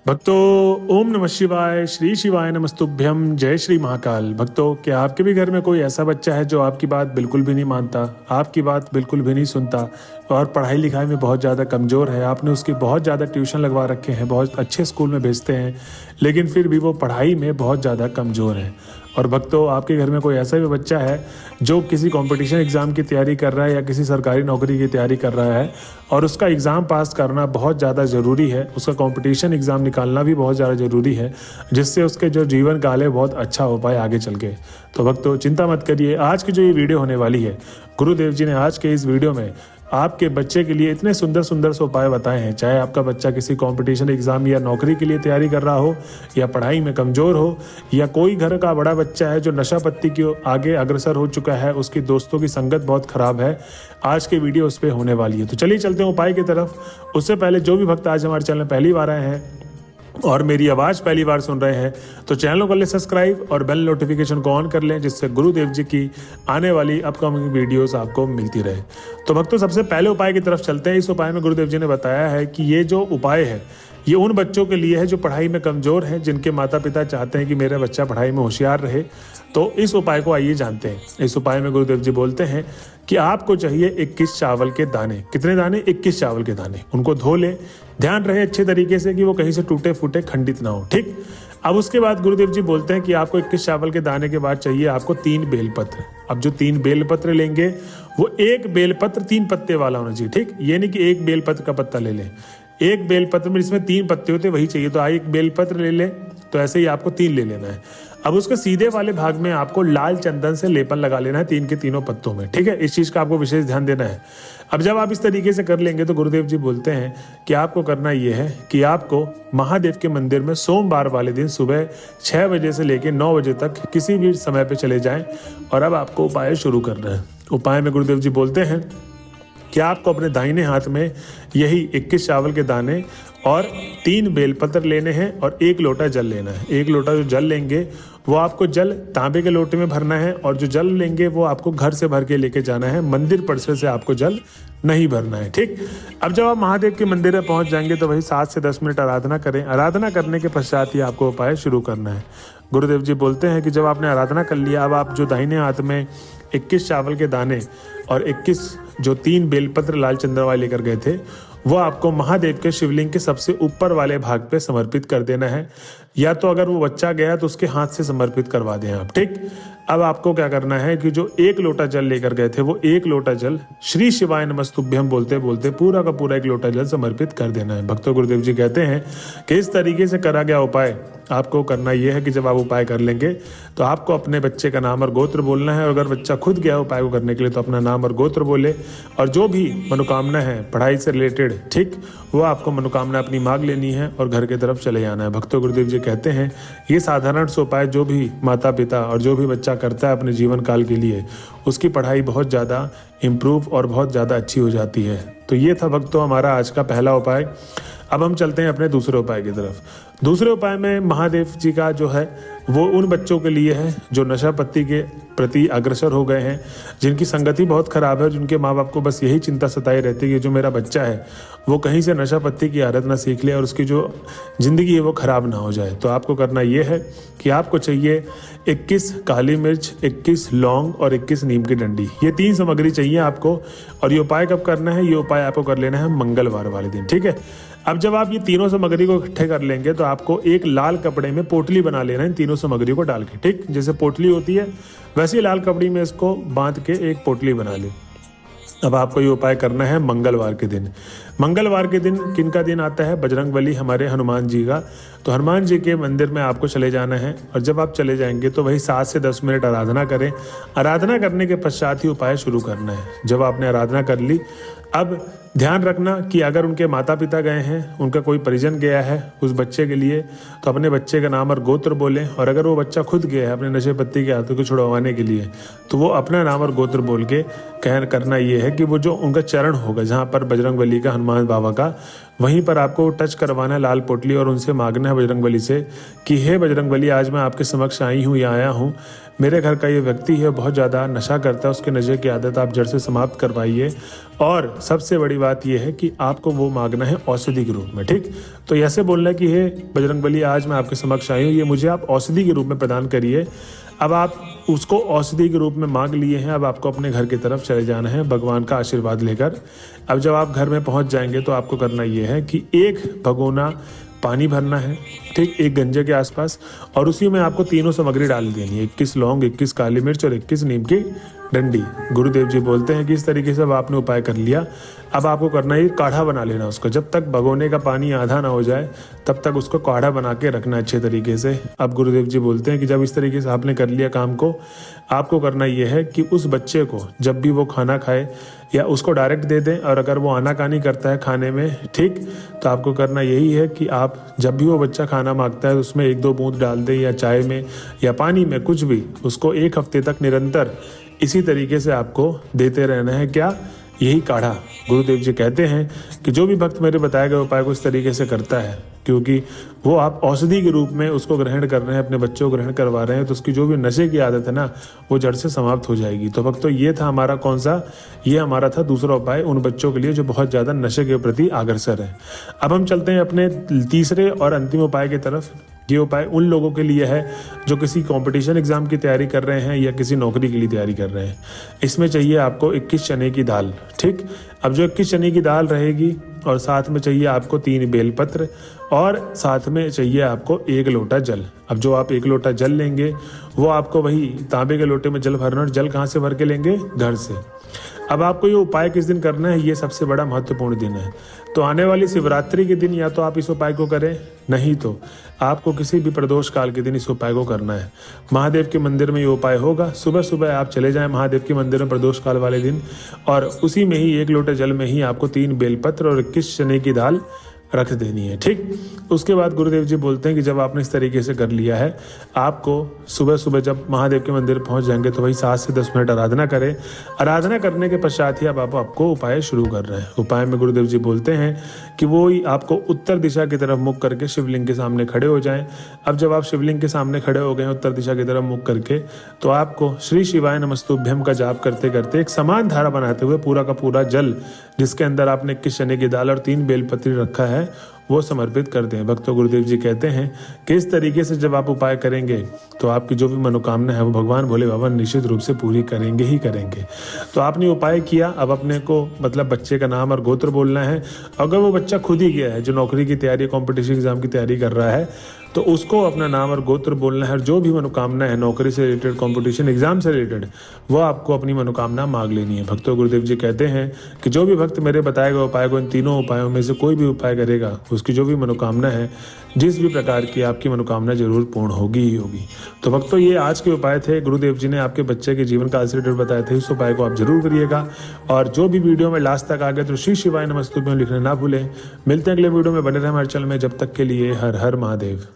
भक्तों, ओम नमः शिवाय, श्री शिवाय नमस्तुभ्यम, जय श्री महाकाल। भक्तों, क्या आपके भी घर में कोई ऐसा बच्चा है जो आपकी बात बिल्कुल भी नहीं मानता, आपकी बात बिल्कुल भी नहीं सुनता और पढ़ाई लिखाई में बहुत ज़्यादा कमज़ोर है? आपने उसकी बहुत ज़्यादा ट्यूशन लगवा रखे हैं, बहुत अच्छे स्कूल में भेजते हैं, लेकिन फिर भी वो पढ़ाई में बहुत ज़्यादा कमज़ोर है। और भक्तों, आपके घर में कोई ऐसा भी बच्चा है जो किसी कंपटीशन एग्ज़ाम की तैयारी कर रहा है या किसी सरकारी नौकरी की तैयारी कर रहा है और उसका एग्ज़ाम पास करना बहुत ज़्यादा ज़रूरी है, उसका कंपटीशन एग्ज़ाम निकालना भी बहुत ज़्यादा ज़रूरी है, जिससे उसके जो जीवन काल है बहुत अच्छा हो पाए आगे चल के। तो भक्तों, चिंता मत करिए। आज की जो ये वीडियो होने वाली है, गुरुदेव जी ने आज के इस वीडियो में आपके बच्चे के लिए इतने सुंदर सुंदर से उपाय बताए हैं। चाहे आपका बच्चा किसी कंपटीशन एग्जाम या नौकरी के लिए तैयारी कर रहा हो, या पढ़ाई में कमज़ोर हो, या कोई घर का बड़ा बच्चा है जो नशा पत्ती के आगे अग्रसर हो चुका है, उसकी दोस्तों की संगत बहुत ख़राब है, आज की वीडियो उस पर होने वाली है। तो चलिए चलते हैं उपाय की तरफ। उससे पहले जो भी भक्त आज हमारे चैनल में पहली बार आए हैं और मेरी आवाज़ पहली बार सुन रहे हैं, तो चैनल को कर लें सब्सक्राइब और बेल नोटिफिकेशन को ऑन कर लें, जिससे गुरुदेव जी की आने वाली अपकमिंग वीडियोस आपको मिलती रहे। तो भक्तों, सबसे पहले उपाय की तरफ चलते हैं। इस उपाय में गुरुदेव जी ने बताया है कि ये जो उपाय है ये उन बच्चों के लिए है जो पढ़ाई में कमज़ोर हैं, जिनके माता पिता चाहते हैं कि मेरा बच्चा पढ़ाई में होशियार रहे। तो इस उपाय को आइए जानते हैं। इस उपाय में गुरुदेव जी बोलते हैं कि आपको चाहिए 21 चावल के दाने। कितने दाने? 21 चावल के दाने। उनको धो लें, ध्यान रहे अच्छे तरीके से कि वो कहीं से टूटे फूटे खंडित ना हो। ठीक। अब उसके बाद गुरुदेव जी बोलते हैं कि आपको 21 चावल के दाने के बाद चाहिए आपको 3 बेलपत्र। अब जो 3 बेलपत्र लेंगे वो एक बेलपत्र 3 पत्ते वाला होना चाहिए। ठीक, ये नहीं कि एक बेलपत्र का पत्ता ले लें। एक बेलपत्र में जिसमें 3 पत्ते होते वही चाहिए। तो एक बेलपत्र ले लें, तो ऐसे ही आपको 3 ले लेना है। अब उसके सीधे वाले भाग में आपको लाल चंदन से लेपन लगा लेना है 3 के तीनों पत्तों में। ठीक है, इस चीज़ का आपको विशेष ध्यान देना है। अब जब आप इस तरीके से कर लेंगे तो गुरुदेव जी बोलते हैं कि आपको करना ये है कि आपको महादेव के मंदिर में सोमवार वाले दिन सुबह 6 बजे से लेकर 9 बजे तक किसी भी समय पे चले जाएं। और अब आपको उपाय शुरू करना है। उपाय में गुरुदेव जी बोलते हैं कि आपको अपने दाहिने हाथ में यही 21 चावल के दाने और 3 बेलपत्र लेने हैं और 1 लोटा जल लेना है। 1 लोटा जो जल लेंगे वो आपको जल तांबे के लोटे में भरना है, और जो जल लेंगे वो आपको घर से भर के लेके जाना है। मंदिर परिसर से आपको जल नहीं भरना है। ठीक। अब जब आप महादेव के मंदिर में पहुंच जाएंगे तो वही 7 से 10 मिनट आराधना करें। आराधना करने के पश्चात ही आपको उपाय शुरू करना है। गुरुदेव जी बोलते हैं कि जब आपने आराधना कर लिया, अब आप जो दाहिने हाथ में 21 चावल के दाने और 21 जो 3 बेलपत्र लाल चंदन वाले लेकर गए थे, वो आपको महादेव के शिवलिंग के सबसे ऊपर वाले भाग पे समर्पित कर देना है। या तो अगर वो बच्चा गया तो उसके हाथ से समर्पित करवा दें आप। ठीक। अब आपको क्या करना है कि जो 1 लोटा जल लेकर गए थे वो 1 लोटा जल श्री शिवाय नमस्तुभ्यम बोलते बोलते पूरा का पूरा 1 लोटा जल समर्पित कर देना है। भक्तों, गुरुदेव जी कहते हैं कि इस तरीके से करा गया उपाय आपको करना यह है कि जब आप उपाय कर लेंगे तो आपको अपने बच्चे का नाम और गोत्र बोलना है। और अगर बच्चा खुद गया उपाय को करने के लिए तो अपना नाम और गोत्र बोले, और जो भी मनोकामना है पढ़ाई से रिलेटेड, ठीक, वो आपको मनोकामना अपनी मांग लेनी है और घर की तरफ चले जाना है। भक्तों, गुरुदेव जी कहते हैं ये साधारण से उपाय जो भी माता पिता और जो भी बच्चा करता है अपने जीवन काल के लिए, उसकी पढ़ाई बहुत ज़्यादा इम्प्रूव और बहुत ज़्यादा अच्छी हो जाती है। तो ये था भक्तों हमारा आज का पहला उपाय। अब हम चलते हैं अपने दूसरे उपाय की तरफ। दूसरे उपाय में महादेव जी का जो है वो उन बच्चों के लिए है जो नशा पत्ती के प्रति अग्रसर हो गए हैं, जिनकी संगति बहुत खराब है, जिनके माँ बाप को बस यही चिंता सताई रहती है कि जो मेरा बच्चा है वो कहीं से नशा पत्ती की आदत ना सीख ले और उसकी जो ज़िंदगी है वो ख़राब ना हो जाए। तो आपको करना ये है कि आपको चाहिए 21 काली मिर्च, 21 लौंग और 21 नीम की डंडी। ये 3 सामग्री चाहिए आपको। और ये उपाय कब करना है? ये उपाय आपको कर लेना है मंगलवार वाले दिन। ठीक है। अब जब आप ये तीनों सामग्री को इकट्ठे कर लेंगे तो आपको एक लाल कपड़े में पोटली बना लेना है इन तीनों सामग्री को डाल के। ठीक, जैसे पोटली होती है वैसे ही लाल कपड़ी में इसको बांध के एक पोटली बना ले। अब आपको ये उपाय करना है मंगलवार के दिन। मंगलवार के दिन किन का दिन आता है? बजरंगबली हमारे हनुमान जी का। तो हनुमान जी के मंदिर में आपको चले जाना है, और जब आप चले जाएंगे तो वही 7 से 10 मिनट आराधना करें। आराधना करने के पश्चात ही उपाय शुरू करना है। जब आपने आराधना कर ली, अब ध्यान रखना कि अगर उनके माता पिता गए हैं, उनका कोई परिजन गया है उस बच्चे के लिए, तो अपने बच्चे का नाम और गोत्र बोलें। और अगर वो बच्चा खुद गया है अपने नशे पत्ती के हाथों को छुड़वाने के लिए, तो वो अपना नाम और गोत्र बोल के करना ये है कि वो जो उनका चरण होगा जहाँ पर बजरंगबली का, हनुमान बाबा का, वहीं पर आपको टच करवाना है लाल पोटली और उनसे मांगना है बजरंगबली से कि हे बजरंगबली, आज मैं आपके समक्ष आई हूँ या आया हूँ, मेरे घर का ये व्यक्ति है बहुत ज़्यादा नशा करता है, उसके नशे की आदत आप जड़ से समाप्त करवाइए। और सबसे बड़ी बात यह है कि आपको वो मांगना है औषधि के रूप में, ठीक। तो ऐसे बोलना है कि हे बजरंगबली, आज मैं आपके समक्ष आई हूँ, ये मुझे आप औषधि के रूप में प्रदान करिए। अब आप उसको औषधि के रूप में मांग लिए हैं, अब आपको अपने घर की तरफ चले जाना है भगवान का आशीर्वाद लेकर। अब जब आप घर में पहुंच जाएंगे तो आपको करना ये है कि एक भगोना पानी भरना है, ठीक, एक गंजे के आसपास, और उसी में आपको तीनों सामग्री डाल देनी है, 21 लौंग, 21 काली मिर्च और 21 नीम की डंडी। गुरुदेव जी बोलते हैं कि इस तरीके से अब आपने उपाय कर लिया। अब आपको करना है काढ़ा बना लेना उसको, जब तक भगोने का पानी आधा ना हो जाए तब तक उसको काढ़ा बना के रखना अच्छे तरीके से। अब गुरुदेव जी बोलते हैं कि जब इस तरीके से आपने कर लिया काम को, आपको करना यह है कि उस बच्चे को जब भी वो खाना खाए या उसको डायरेक्ट दे दें, और अगर वो आनाकानी करता है खाने में, ठीक, तो आपको करना यही है कि आप जब भी वो बच्चा खाना मांगता है तो उसमें 1-2 बूंद डाल दें, या चाय में या पानी में, कुछ भी, उसको 1 हफ्ते तक निरंतर इसी तरीके से आपको देते रहना है। क्या? यही काढ़ा। गुरुदेव जी कहते हैं कि जो भी भक्त मेरे बताए गए उपाय को इस तरीके से करता है, क्योंकि वो आप औषधि के रूप में उसको ग्रहण कर रहे हैं, अपने बच्चों को ग्रहण करवा रहे हैं, तो उसकी जो भी नशे की आदत है ना, वो जड़ से समाप्त हो जाएगी। तो भक्तों, ये था हमारा कौन सा, ये हमारा था दूसरा उपाय उन बच्चों के लिए जो बहुत ज़्यादा नशे के प्रति अग्रसर है। अब हम चलते हैं अपने तीसरे और अंतिम उपाय की तरफ। ये उपाय उन लोगों के लिए है जो किसी कंपटीशन एग्जाम की तैयारी कर रहे हैं या किसी नौकरी के लिए तैयारी कर रहे हैं। इसमें चाहिए आपको 21 चने की दाल, ठीक। अब जो 21 चने की दाल रहेगी, और साथ में चाहिए आपको 3 बेलपत्र, और साथ में चाहिए आपको 1 लोटा जल। अब जो आप 1 लोटा जल लेंगे वो आपको वही तांबे के लोटे में जल भरना, और जल कहाँ से भर के लेंगे? घर से। अब आपको ये उपाय किस दिन करना है, ये सबसे बड़ा महत्वपूर्ण दिन है। तो आने वाली शिवरात्रि के दिन या तो आप इस उपाय को करें, नहीं तो आपको किसी भी प्रदोष काल के दिन इस उपाय को करना है। महादेव के मंदिर में ये उपाय होगा। सुबह सुबह आप चले जाएं महादेव के मंदिर में प्रदोष काल वाले दिन, और उसी में ही 1 लोटे जल में ही आपको 3 बेलपत्र और 21 चने की दाल रख देनी है, ठीक। उसके बाद गुरुदेव जी बोलते हैं कि जब आपने इस तरीके से कर लिया है, आपको सुबह सुबह जब महादेव के मंदिर पहुंच जाएंगे तो वही 7 से 10 मिनट आराधना करें। आराधना करने के पश्चात ही अब आप आपको उपाय शुरू कर रहे हैं। उपाय में गुरुदेव जी बोलते हैं कि वो ही आपको उत्तर दिशा की तरफ मुख करके शिवलिंग के सामने खड़े हो जाएं। अब जब आप शिवलिंग के सामने खड़े हो गए उत्तर दिशा की तरफ मुख करके, तो आपको श्री शिवाय नमस्तुभ्यम का जाप करते करते एक समान धारा बनाते हुए पूरा का पूरा जल, जिसके अंदर आपने 21 चने की दाल और 3 बेलपत्री रखा है, वो समर्पित कर दें। भक्तों, गुरुदेव जी कहते हैं कि इस तरीके से जब आप उपाय करेंगे तो आपकी जो भी मनोकामना है वो भगवान भोले बाबा निश्चित रूप से पूरी करेंगे ही करेंगे। तो आपने उपाय किया, अब अपने को मतलब बच्चे का नाम और गोत्र बोलना है। अगर वो बच्चा खुद ही गया है जो नौकरी की तैयारी, कॉम्पिटिशन एग्जाम की तैयारी कर रहा है, तो उसको अपना नाम और गोत्र बोलना है, और जो भी मनोकामना है नौकरी से रिलेटेड, कॉम्पिटिशन एग्जाम से रिलेटेड, वो आपको अपनी मनोकामना मांग लेनी है। भक्तों, गुरुदेव जी कहते हैं कि जो भी भक्त मेरे बताए गए उपाय को, इन तीनों उपायों में से कोई भी उपाय करेगा, उसकी जो भी मनोकामना है, जिस भी प्रकार की आपकी मनोकामना जरूर पूर्ण होगी ही होगी। तो भक्तों, ये आज के उपाय थे। गुरुदेव जी ने आपके बच्चे के जीवन काल से रिलेटेड बताए थे, इस उपाय को आप जरूर करिएगा। और जो भी वीडियो में लास्ट तक आ गए तो श्री शिवाय नमस्तुभ्यम लिखना ना भूलें। मिलते हैं अगले वीडियो में, बने रहे हमारे चैनल में। जब तक के लिए हर हर महादेव।